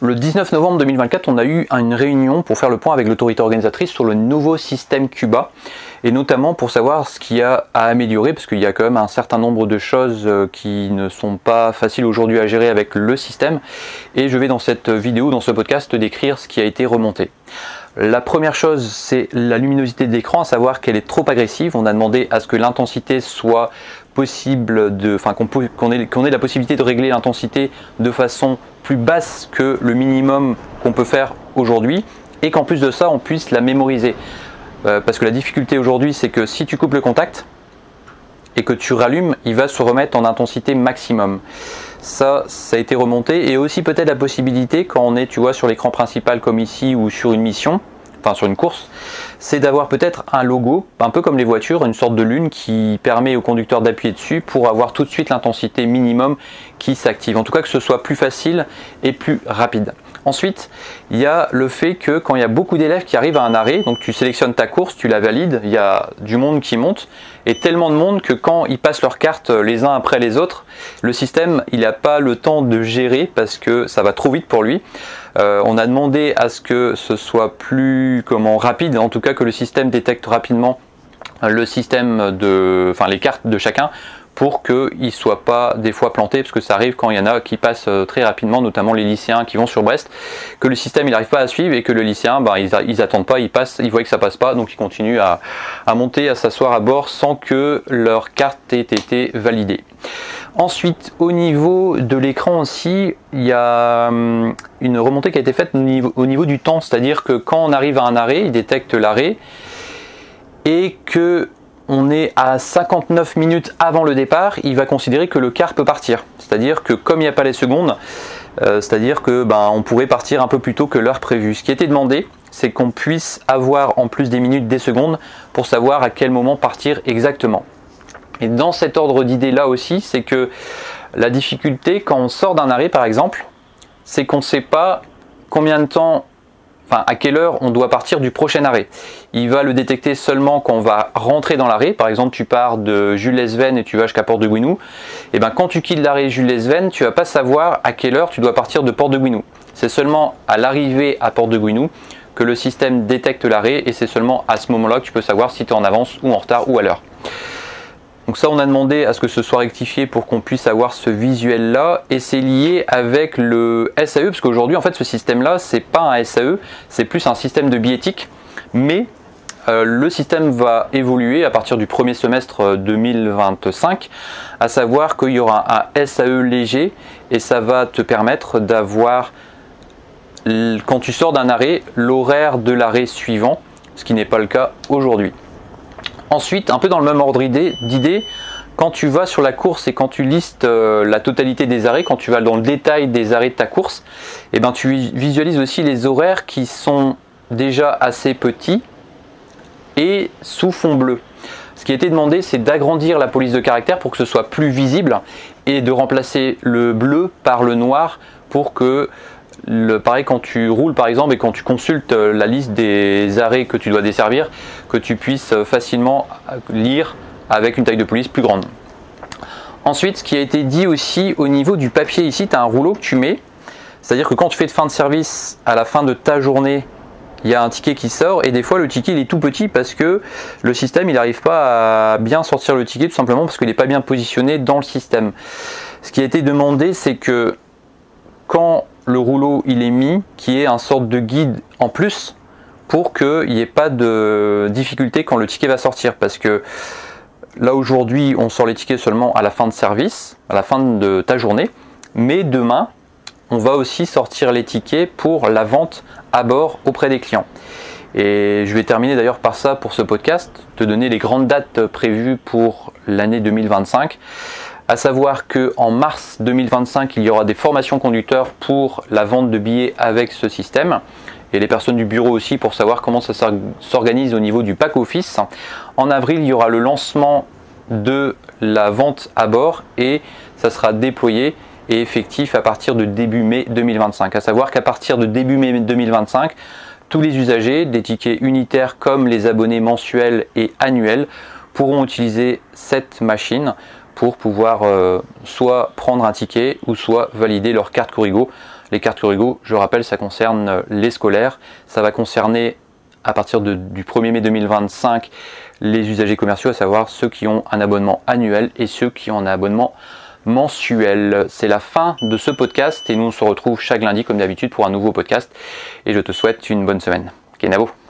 Le 19 novembre 2024, on a eu une réunion pour faire le point avec l'autorité organisatrice sur le nouveau système Cuba et notamment pour savoir ce qu'il y a à améliorer parce qu'il y a quand même un certain nombre de choses qui ne sont pas faciles aujourd'hui à gérer avec le système et je vais dans cette vidéo, dans ce podcast, te décrire ce qui a été remonté. La première chose, c'est la luminosité de l'écran, à savoir qu'elle est trop agressive. On a demandé à ce que l'intensité soit possible qu'on ait la possibilité de régler l'intensité de façon plus basse que le minimum qu'on peut faire aujourd'hui et qu'en plus de ça, on puisse la mémoriser. Parce que la difficulté aujourd'hui, c'est que si tu coupes le contact et que tu rallumes, il va se remettre en intensité maximum. Ça a été remonté et aussi peut-être la possibilité quand on est, tu vois, sur l'écran principal comme ici ou sur une mission, enfin sur une course, c'est d'avoir peut-être un logo, un peu comme les voitures, une sorte de lune qui permet au conducteur d'appuyer dessus pour avoir tout de suite l'intensité minimum qui s'active. En tout cas que ce soit plus facile et plus rapide. Ensuite, il y a le fait que quand il y a beaucoup d'élèves qui arrivent à un arrêt, donc tu sélectionnes ta course, tu la valides, il y a du monde qui monte, et tellement de monde que quand ils passent leurs cartes les uns après les autres, le système il n'a pas le temps de gérer parce que ça va trop vite pour lui. On a demandé à ce que ce soit plus rapide, en tout cas que le système détecte rapidement le système les cartes de chacun, pour qu'ils ne soient pas des fois plantés, parce que ça arrive quand il y en a qui passent très rapidement, notamment les lycéens qui vont sur Brest, que le système il n'arrive pas à suivre et que le lycéen, ils attendent pas, ils voient que ça passe pas, donc ils continuent à monter, à s'asseoir à bord sans que leur carte ait été validée. Ensuite, au niveau de l'écran aussi, il y a une remontée qui a été faite au niveau du temps, c'est-à-dire que quand on arrive à un arrêt, il détecte l'arrêt et que on est à 59 minutes avant le départ, il va considérer que le car peut partir. C'est-à-dire que comme il n'y a pas les secondes, on pourrait partir un peu plus tôt que l'heure prévue. Ce qui était demandé, c'est qu'on puisse avoir en plus des minutes, des secondes, pour savoir à quel moment partir exactement. Et dans cet ordre d'idée là aussi, c'est que la difficulté quand on sort d'un arrêt par exemple, c'est qu'on ne sait pas combien de temps, à quelle heure on doit partir du prochain arrêt. Il va le détecter seulement quand on va rentrer dans l'arrêt. Par exemple, tu pars de Jules-Lesven et tu vas jusqu'à Port-de-Gouinou. Et quand tu quittes l'arrêt Jules-Lesven, tu ne vas pas savoir à quelle heure tu dois partir de Port-de-Gouinou. C'est seulement à l'arrivée à Port-de-Gouinou que le système détecte l'arrêt et c'est seulement à ce moment-là que tu peux savoir si tu es en avance ou en retard ou à l'heure. Donc ça, on a demandé à ce que ce soit rectifié pour qu'on puisse avoir ce visuel-là, et c'est lié avec le SAE, parce qu'aujourd'hui, en fait, ce système-là, c'est pas un SAE, c'est plus un système de billettique, mais le système va évoluer à partir du premier semestre 2025, à savoir qu'il y aura un SAE léger, et ça va te permettre d'avoir, quand tu sors d'un arrêt, l'horaire de l'arrêt suivant, ce qui n'est pas le cas aujourd'hui. Ensuite, un peu dans le même ordre d'idée, quand tu vas sur la course et quand tu listes la totalité des arrêts, quand tu vas dans le détail des arrêts de ta course, tu visualises aussi les horaires qui sont déjà assez petits et sous fond bleu. Ce qui a été demandé, c'est d'agrandir la police de caractère pour que ce soit plus visible et de remplacer le bleu par le noir pour que pareil quand tu roules par exemple et quand tu consultes la liste des arrêts que tu dois desservir, que tu puisses facilement lire avec une taille de police plus grande. Ensuite, ce qui a été dit aussi au niveau du papier, ici tu as un rouleau que tu mets, c'est-à-dire que quand tu fais de fin de service à la fin de ta journée, il y a un ticket qui sort et des fois le ticket il est tout petit parce que le système il n'arrive pas à bien sortir le ticket tout simplement parce qu'il n'est pas bien positionné dans le système. Ce qui a été demandé, c'est que quand le rouleau il est mis, qui est un sorte de guide en plus pour qu'il n'y ait pas de difficulté quand le ticket va sortir, parce que là aujourd'hui on sort les tickets seulement à la fin de service, à la fin de ta journée, mais demain on va aussi sortir les tickets pour la vente à bord auprès des clients. Et je vais terminer d'ailleurs par ça pour ce podcast, te donner les grandes dates prévues pour l'année 2025. À savoir qu'en mars 2025, il y aura des formations conducteurs pour la vente de billets avec ce système. Et les personnes du bureau aussi pour savoir comment ça s'organise au niveau du pack office. En avril, il y aura le lancement de la vente à bord et ça sera déployé et effectif à partir de début mai 2025. À savoir qu'à partir de début mai 2025, tous les usagers des tickets unitaires comme les abonnés mensuels et annuels pourront utiliser cette machine pour pouvoir soit prendre un ticket ou soit valider leur carte Corrigo Les cartes Kurigo, je rappelle, ça concerne les scolaires. Ça va concerner à partir du 1er mai 2025 les usagers commerciaux, à savoir ceux qui ont un abonnement annuel et ceux qui ont un abonnement mensuel. C'est la fin de ce podcast et nous on se retrouve chaque lundi comme d'habitude pour un nouveau podcast et je te souhaite une bonne semaine. Kenavo.